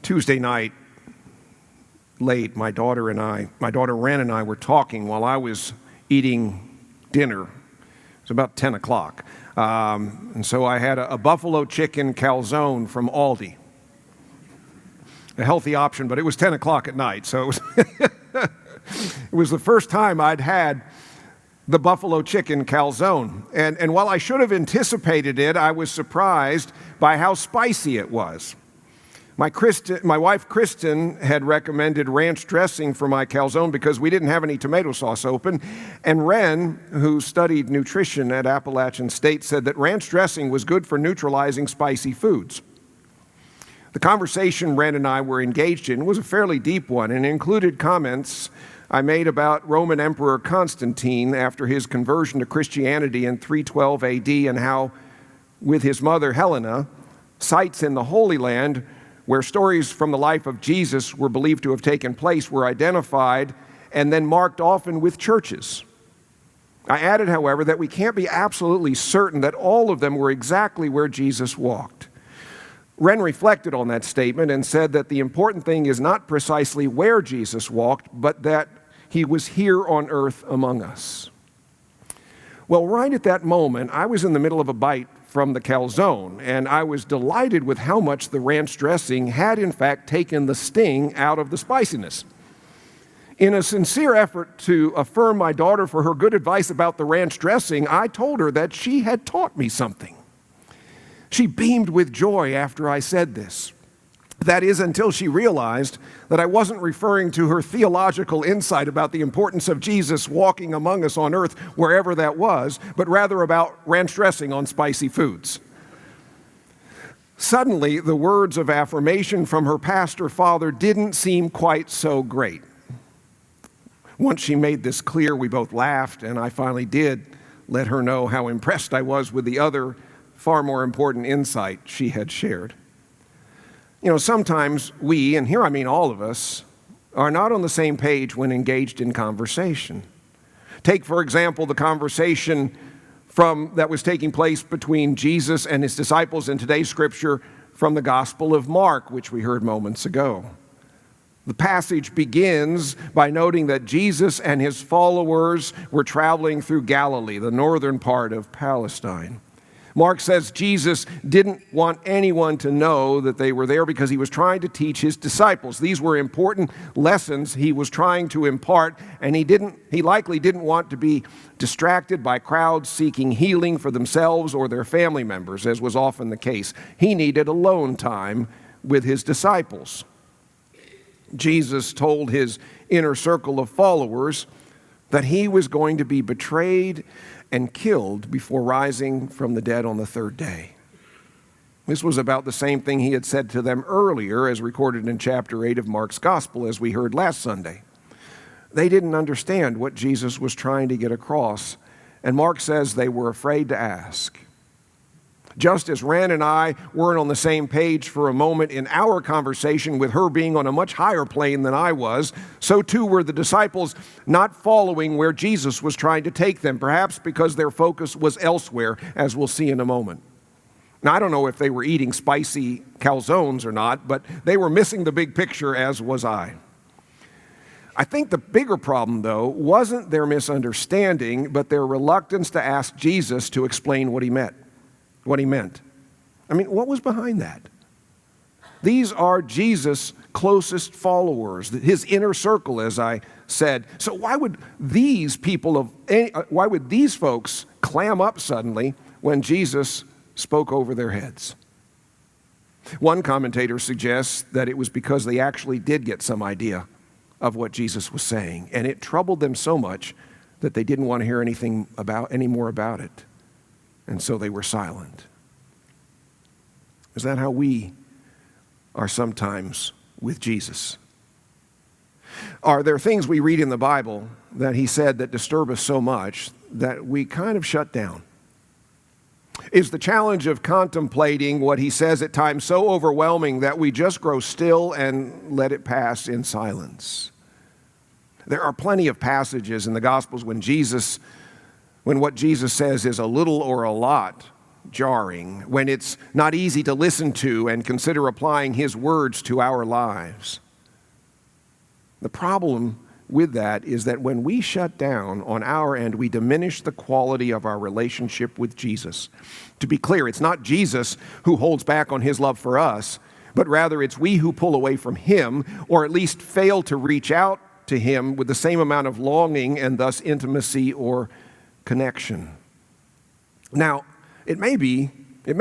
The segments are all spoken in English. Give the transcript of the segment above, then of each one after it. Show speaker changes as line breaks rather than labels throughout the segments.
Tuesday night, late, my daughter Ren and I were talking while I was eating dinner. It was about 10 o'clock. And so I had a buffalo chicken calzone from Aldi. A healthy option, but it was 10 o'clock at night, so it was the first time I'd had the buffalo chicken calzone. And while I should have anticipated it, I was surprised by how spicy it was. My wife, Kristen, had recommended ranch dressing for my calzone because we didn't have any tomato sauce open. And Ren, who studied nutrition at Appalachian State, said that ranch dressing was good for neutralizing spicy foods. The conversation Ren and I were engaged in was a fairly deep one and included comments I made about Roman Emperor Constantine after his conversion to Christianity in 312 AD and how, with his mother Helena, sites in the Holy Land where stories from the life of Jesus were believed to have taken place were identified and then marked often with churches. I added, however, that we can't be absolutely certain that all of them were exactly where Jesus walked. Ren reflected on that statement and said that the important thing is not precisely where Jesus walked, but that he was here on earth among us. Well, right at that moment, I was in the middle of a bite from the calzone, and I was delighted with how much the ranch dressing had in fact taken the sting out of the spiciness. In a sincere effort to affirm my daughter for her good advice about the ranch dressing, I told her that she had taught me something. She beamed with joy after I said this. That is, until she realized that I wasn't referring to her theological insight about the importance of Jesus walking among us on earth, wherever that was, but rather about ranch dressing on spicy foods. Suddenly, the words of affirmation from her pastor father didn't seem quite so great. Once she made this clear, we both laughed, and I finally did let her know how impressed I was with the other, far more important insight she had shared. You know, sometimes we, and here I mean all of us, are not on the same page when engaged in conversation. Take, for example, the conversation that was taking place between Jesus and his disciples in today's scripture from the Gospel of Mark, which we heard moments ago. The passage begins by noting that Jesus and his followers were traveling through Galilee, the northern part of Palestine. Mark says Jesus didn't want anyone to know that they were there because he was trying to teach his disciples. These were important lessons he was trying to impart, and he likely didn't want to be distracted by crowds seeking healing for themselves or their family members, as was often the case. He needed alone time with his disciples. Jesus told his inner circle of followers that he was going to be betrayed and killed before rising from the dead on the third day. This was about the same thing he had said to them earlier, as recorded in chapter 8 of Mark's Gospel, as we heard last Sunday. They didn't understand what Jesus was trying to get across, and Mark says they were afraid to ask. Just as Ren and I weren't on the same page for a moment in our conversation, with her being on a much higher plane than I was, so too were the disciples not following where Jesus was trying to take them, perhaps because their focus was elsewhere, as we'll see in a moment. Now, I don't know if they were eating spicy calzones or not, but they were missing the big picture, as was I. I think the bigger problem, though, wasn't their misunderstanding, but their reluctance to ask Jesus to explain what he meant. I mean, what was behind that? These are Jesus' closest followers, his inner circle, as I said. So why would these folks clam up suddenly when Jesus spoke over their heads? One commentator suggests that it was because they actually did get some idea of what Jesus was saying, and it troubled them so much that they didn't want to hear any more about it. And so they were silent. Is that how we are sometimes with Jesus? Are there things we read in the Bible that he said that disturb us so much that we kind of shut down? Is the challenge of contemplating what he says at times so overwhelming that we just grow still and let it pass in silence? There are plenty of passages in the Gospels when what Jesus says is a little or a lot jarring, when it's not easy to listen to and consider applying His words to our lives. The problem with that is that when we shut down on our end, we diminish the quality of our relationship with Jesus. To be clear, it's not Jesus who holds back on His love for us, but rather it's we who pull away from Him, or at least fail to reach out to Him with the same amount of longing and thus intimacy or connection. Now, it may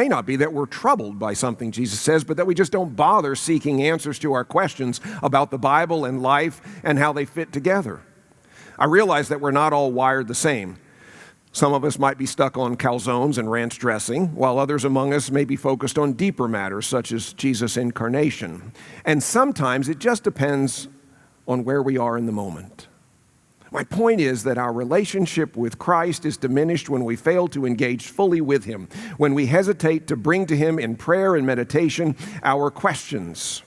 not be that we're troubled by something Jesus says, but that we just don't bother seeking answers to our questions about the Bible and life and how they fit together. I realize that we're not all wired the same. Some of us might be stuck on calzones and ranch dressing, while others among us may be focused on deeper matters such as Jesus' incarnation. And sometimes it just depends on where we are in the moment. My point is that our relationship with Christ is diminished when we fail to engage fully with Him, when we hesitate to bring to Him in prayer and meditation our questions,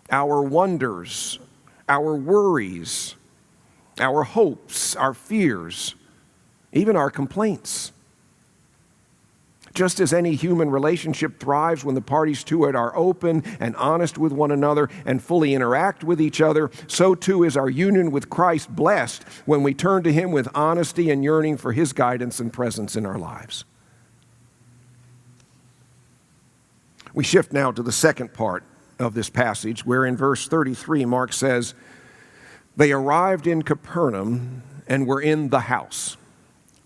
our wonders, our worries, our hopes, our fears, even our complaints. Just as any human relationship thrives when the parties to it are open and honest with one another and fully interact with each other, so too is our union with Christ blessed when we turn to Him with honesty and yearning for His guidance and presence in our lives. We shift now to the second part of this passage, where in verse 33, Mark says, "They arrived in Capernaum and were in the house."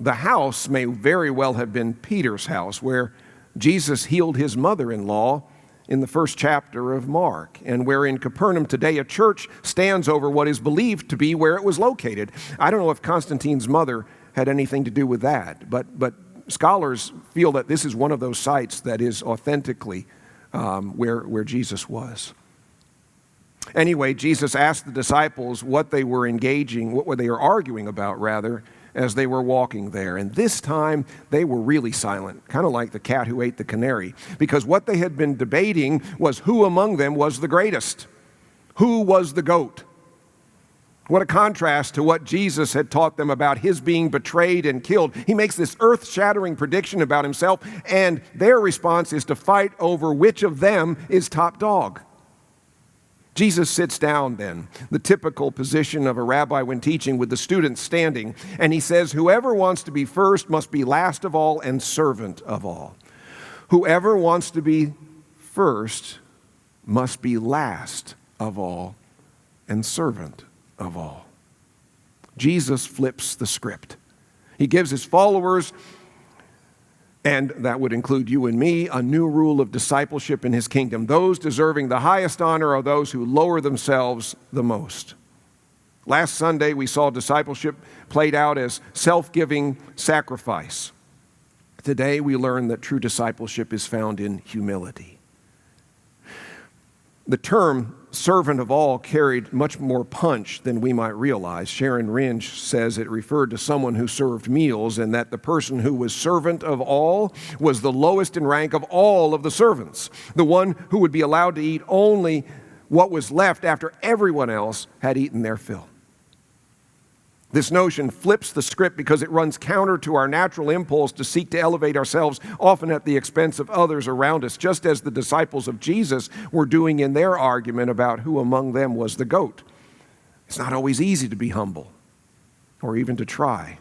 The house may very well have been Peter's house, where Jesus healed his mother-in-law in the first chapter of Mark, and where in Capernaum today a church stands over what is believed to be where it was located. I don't know if Constantine's mother had anything to do with that, but scholars feel that this is one of those sites that is authentically where Jesus was. Anyway, Jesus asked the disciples what they were arguing about, rather, as they were walking there. And this time, they were really silent, kind of like the cat who ate the canary, because what they had been debating was who among them was the greatest, who was the goat. What a contrast to what Jesus had taught them about His being betrayed and killed. He makes this earth-shattering prediction about Himself, and their response is to fight over which of them is top dog. Jesus sits down then, the typical position of a rabbi when teaching, with the students standing, and He says, "Whoever wants to be first must be last of all and servant of all." Whoever wants to be first must be last of all and servant of all. Jesus flips the script. He gives His followers, and that would include you and me, a new rule of discipleship in His kingdom. Those deserving the highest honor are those who lower themselves the most. Last Sunday, we saw discipleship played out as self-giving sacrifice. Today, we learn that true discipleship is found in humility. The term servant of all carried much more punch than we might realize. Sharon Ringe says it referred to someone who served meals, and that the person who was servant of all was the lowest in rank of all of the servants, the one who would be allowed to eat only what was left after everyone else had eaten their fill. This notion flips the script because it runs counter to our natural impulse to seek to elevate ourselves, often at the expense of others around us, just as the disciples of Jesus were doing in their argument about who among them was the goat. It's not always easy to be humble, or even to try.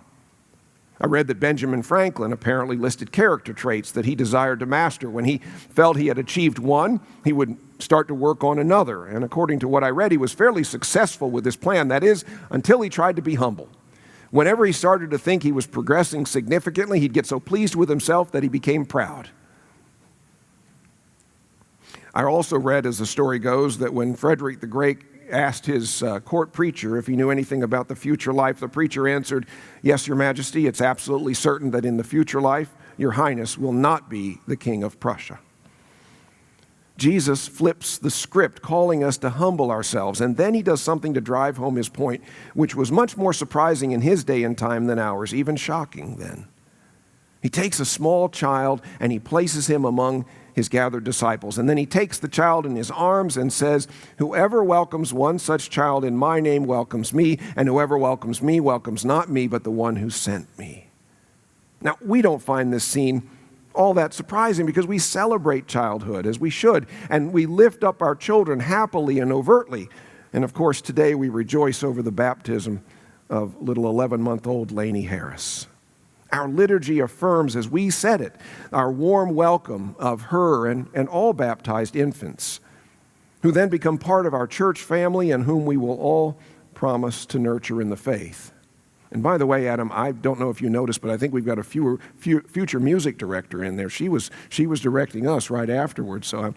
I read that Benjamin Franklin apparently listed character traits that he desired to master. When he felt he had achieved one, he would start to work on another. And according to what I read, he was fairly successful with this plan. That is, until he tried to be humble. Whenever he started to think he was progressing significantly, he'd get so pleased with himself that he became proud. I also read, as the story goes, that when Frederick the Great asked his court preacher if he knew anything about the future life, the preacher answered, "Yes, Your Majesty, it's absolutely certain that in the future life, Your Highness will not be the King of Prussia." Jesus flips the script, calling us to humble ourselves, and then He does something to drive home His point, which was much more surprising in His day and time than ours, even shocking then. He takes a small child and He places him among His gathered disciples, and then He takes the child in His arms and says, "Whoever welcomes one such child in My name welcomes Me, and whoever welcomes Me welcomes not Me, but the one who sent Me." Now, we don't find this scene all that surprising because we celebrate childhood as we should, and we lift up our children happily and overtly. And of course, today we rejoice over the baptism of little 11-month-old Lainey Harris. Our liturgy affirms, as we said it, our warm welcome of her and all baptized infants, who then become part of our church family and whom we will all promise to nurture in the faith. And by the way, Adam, I don't know if you noticed, but I think we've got a future music director in there. She was directing us right afterwards. So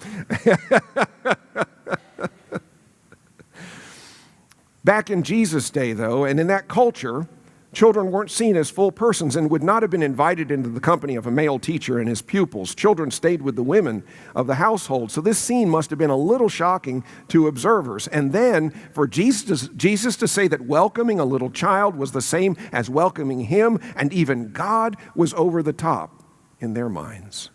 Back in Jesus' day, though, and in that culture, children weren't seen as full persons and would not have been invited into the company of a male teacher and his pupils. Children stayed with the women of the household. So this scene must have been a little shocking to observers. And then for Jesus to say that welcoming a little child was the same as welcoming him, and even God was over the top in their minds.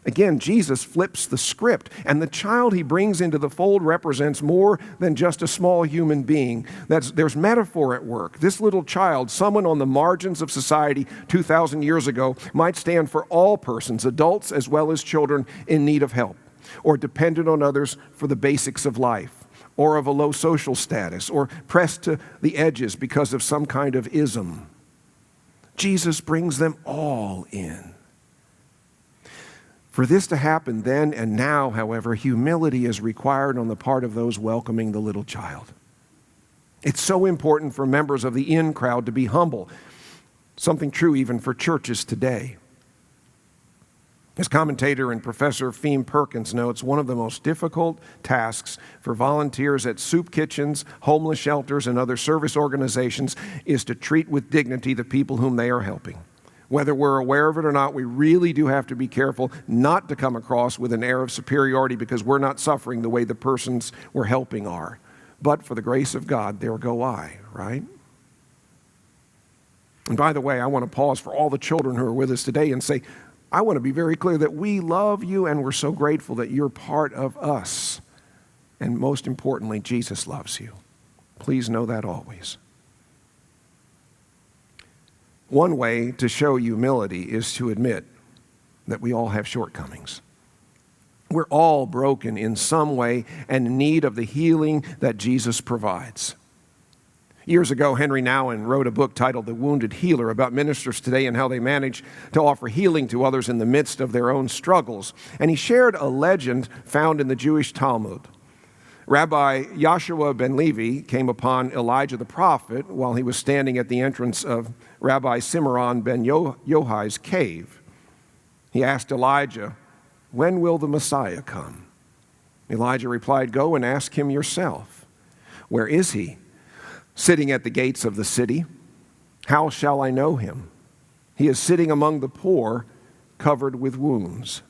Again, Jesus flips the script, and the child he brings into the fold represents more than just a small human being. There's metaphor at work. This little child, someone on the margins of society 2,000 years ago, might stand for all persons, adults as well as children in need of help, or dependent on others for the basics of life, or of a low social status, or pressed to the edges because of some kind of ism. Jesus brings them all in. For this to happen then and now, however, humility is required on the part of those welcoming the little child. It's so important for members of the in crowd to be humble, something true even for churches today. As commentator and Professor Feem Perkins notes, one of the most difficult tasks for volunteers at soup kitchens, homeless shelters, and other service organizations is to treat with dignity the people whom they are helping. Whether we're aware of it or not, we really do have to be careful not to come across with an air of superiority because we're not suffering the way the persons we're helping are. But for the grace of God, there go I, right? And by the way, I want to pause for all the children who are with us today and say, I want to be very clear that we love you and we're so grateful that you're part of us. And most importantly, Jesus loves you. Please know that always. One way to show humility is to admit that we all have shortcomings. We're all broken in some way and in need of the healing that Jesus provides. Years ago, Henry Nouwen wrote a book titled The Wounded Healer about ministers today and how they manage to offer healing to others in the midst of their own struggles. And he shared a legend found in the Jewish Talmud. Rabbi Yashua ben Levi came upon Elijah the prophet while he was standing at the entrance of Rabbi Cimarron ben Yohai's cave. He asked Elijah, "When will the Messiah come?" Elijah replied, "Go and ask him yourself." "Where is he?" "Sitting at the gates of the city." "How shall I know him?" "He is sitting among the poor, covered with wounds."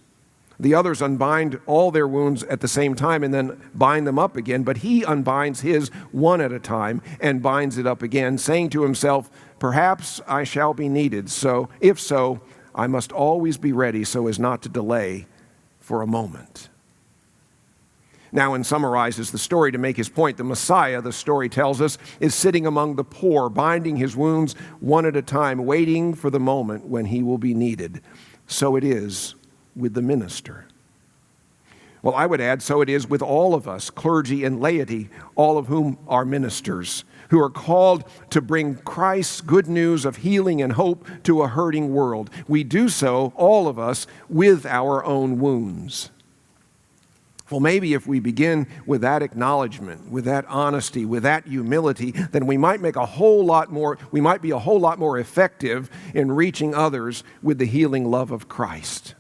The others unbind all their wounds at the same time and then bind them up again, but he unbinds his one at a time and binds it up again, saying to himself, "Perhaps I shall be needed, so if so, I must always be ready so as not to delay for a moment." Nouwen summarizes the story to make his point. The Messiah, the story tells us, is sitting among the poor, binding his wounds one at a time, waiting for the moment when he will be needed. So it is with the minister. Well, I would add, so it is with all of us, clergy and laity, all of whom are ministers, who are called to bring Christ's good news of healing and hope to a hurting world. We do so, all of us, with our own wounds. Well, maybe if we begin with that acknowledgement, with that honesty, with that humility, then we might be a whole lot more effective in reaching others with the healing love of Christ.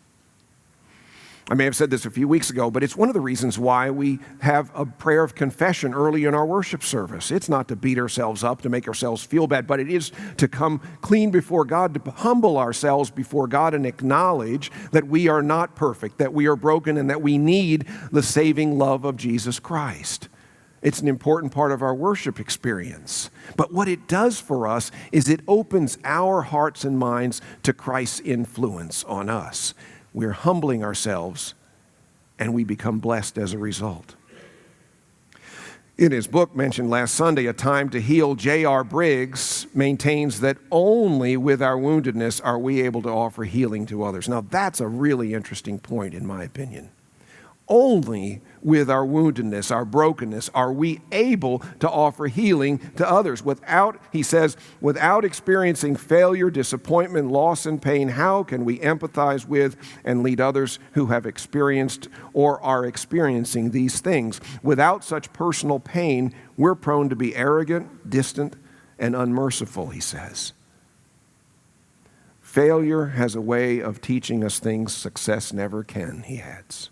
I may have said this a few weeks ago, but it's one of the reasons why we have a prayer of confession early in our worship service. It's not to beat ourselves up, to make ourselves feel bad, but it is to come clean before God, to humble ourselves before God and acknowledge that we are not perfect, that we are broken, and that we need the saving love of Jesus Christ. It's an important part of our worship experience. But what it does for us is it opens our hearts and minds to Christ's influence on us. We're humbling ourselves, and we become blessed as a result. In his book mentioned last Sunday, A Time to Heal, J.R. Briggs maintains that only with our woundedness are we able to offer healing to others. Now, that's a really interesting point, in my opinion. Only with our woundedness, our brokenness, are we able to offer healing to others. He says, without experiencing failure, disappointment, loss, and pain, how can we empathize with and lead others who have experienced or are experiencing these things? Without such personal pain, we're prone to be arrogant, distant, and unmerciful, he says. Failure has a way of teaching us things success never can, he adds.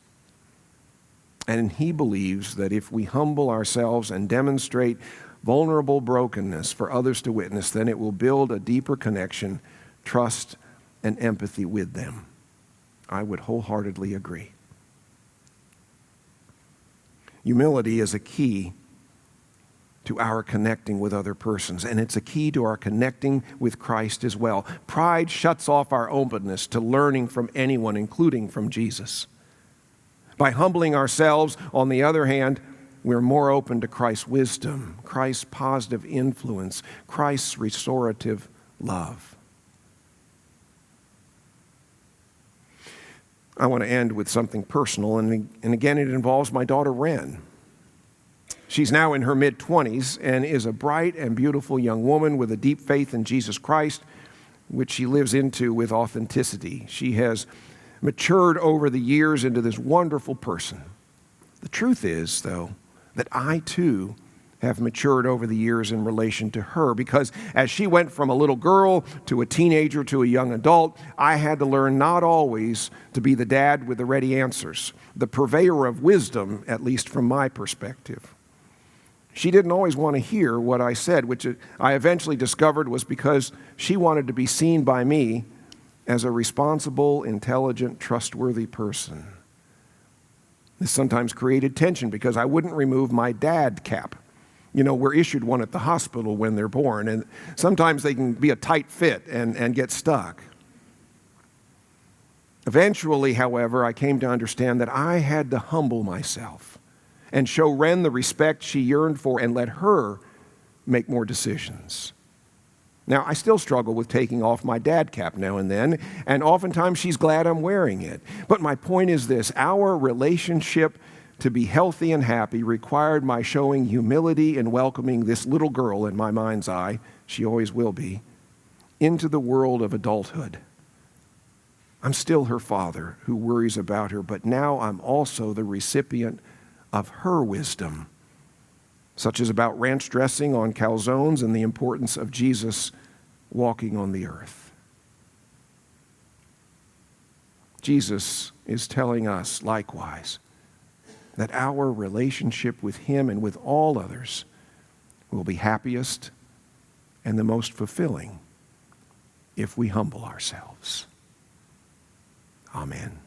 And he believes that if we humble ourselves and demonstrate vulnerable brokenness for others to witness, then it will build a deeper connection, trust, and empathy with them. I would wholeheartedly agree. Humility is a key to our connecting with other persons, and it's a key to our connecting with Christ as well. Pride shuts off our openness to learning from anyone, including from Jesus. By humbling ourselves, on the other hand, we're more open to Christ's wisdom, Christ's positive influence, Christ's restorative love. I want to end with something personal, and again, it involves my daughter, Wren. She's now in her mid-20s and is a bright and beautiful young woman with a deep faith in Jesus Christ, which she lives into with authenticity. She has matured over the years into this wonderful person. The truth is, though, that I too have matured over the years in relation to her, because as she went from a little girl to a teenager to a young adult, I had to learn not always to be the dad with the ready answers, the purveyor of wisdom, at least from my perspective. She didn't always want to hear what I said, which I eventually discovered was because she wanted to be seen by me as a responsible, intelligent, trustworthy person. This sometimes created tension because I wouldn't remove my dad cap. You know, we're issued one at the hospital when they're born, and sometimes they can be a tight fit and get stuck. Eventually, however, I came to understand that I had to humble myself and show Wren the respect she yearned for and let her make more decisions. Now, I still struggle with taking off my dad cap now and then, and oftentimes she's glad I'm wearing it. But my point is this: our relationship to be healthy and happy required my showing humility and welcoming this little girl, in my mind's eye, she always will be, into the world of adulthood. I'm still her father who worries about her, but now I'm also the recipient of her wisdom, such as about ranch dressing on calzones and the importance of Jesus walking on the earth. Jesus is telling us, likewise, that our relationship with him and with all others will be happiest and the most fulfilling if we humble ourselves. Amen.